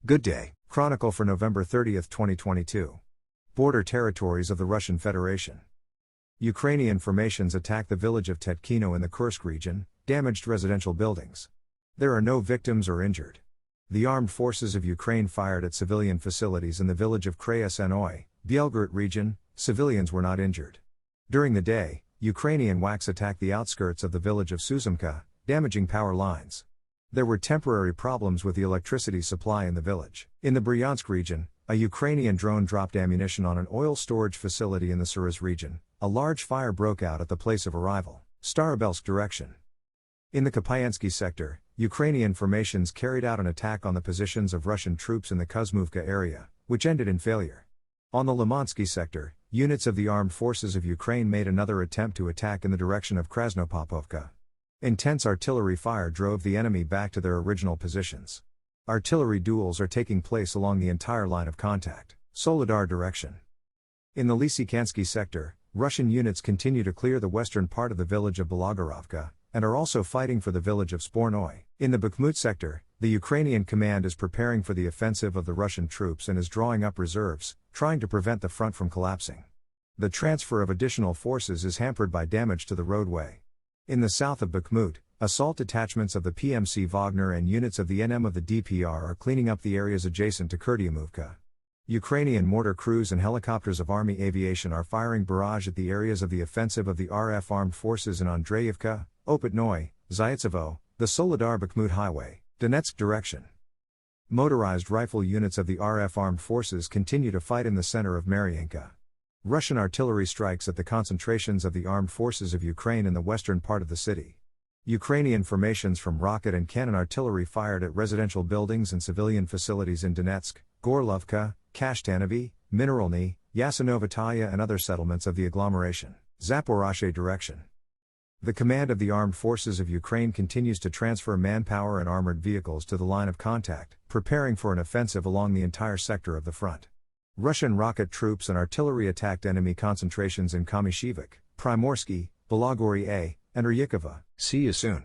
Good day. Chronicle for November 30, 2022. Border territories of the Russian Federation. Ukrainian formations attacked the village of Tetkino in the Kursk region, damaged residential buildings. There are no victims or injured. The armed forces of Ukraine fired at civilian facilities in the village of Krasnoye, Belgorod Region. Civilians were not injured. During the day, Ukrainian WACs attacked the outskirts of the village of Suzemka, damaging power lines. There were temporary problems with the electricity supply in the village. In the Bryansk region, a Ukrainian drone dropped ammunition on an oil storage facility in the Surazh region. A large fire broke out at the place of arrival, Starobelsk direction. In the Kupyansky sector, Ukrainian formations carried out an attack on the positions of Russian troops in the Kuzemovka area, which ended in failure. On the Limansky sector, units of the armed forces of Ukraine made another attempt to attack in the direction of Krasnoye. Intense artillery fire drove the enemy back to their original positions. Artillery duels are taking place along the entire line of contact, Soledar direction. In the Lysychansky sector, Russian units continue to clear the western part of the village of Belgorod, and are also fighting for the village of Starobelsk. In the Bakhmut sector, the Ukrainian command is preparing for the offensive of the Russian troops and is drawing up reserves, trying to prevent the front from collapsing. The transfer of additional forces is hampered by damage to the roadway. In the south of Bakhmut, assault detachments of the PMC Wagner and units of the NM of the DPR are cleaning up the areas adjacent to Kuzemovka. Ukrainian mortar crews and helicopters of Army Aviation are firing barrage at the areas of the offensive of the RF armed forces in Andreevka, Opytnoye, Zaitsevo, the Soledar-Bakhmut Highway, Donetsk direction. Motorized rifle units of the RF armed forces continue to fight in the center of Maryanka. Russian artillery strikes at the concentrations of the armed forces of Ukraine in the western part of the city. Ukrainian formations from rocket and cannon artillery fired at residential buildings and civilian facilities in Donetsk, Gorlovka, Kashtanovy, Mineralny, Yasinovataya and other settlements of the agglomeration, Zaporozhye direction. The command of the armed forces of Ukraine continues to transfer manpower and armored vehicles to the line of contact, preparing for an offensive along the entire sector of the front. Russian rocket troops and artillery attacked enemy concentrations in Kamyshevik, Primorsky, Belgorod and Ryukova. See you soon.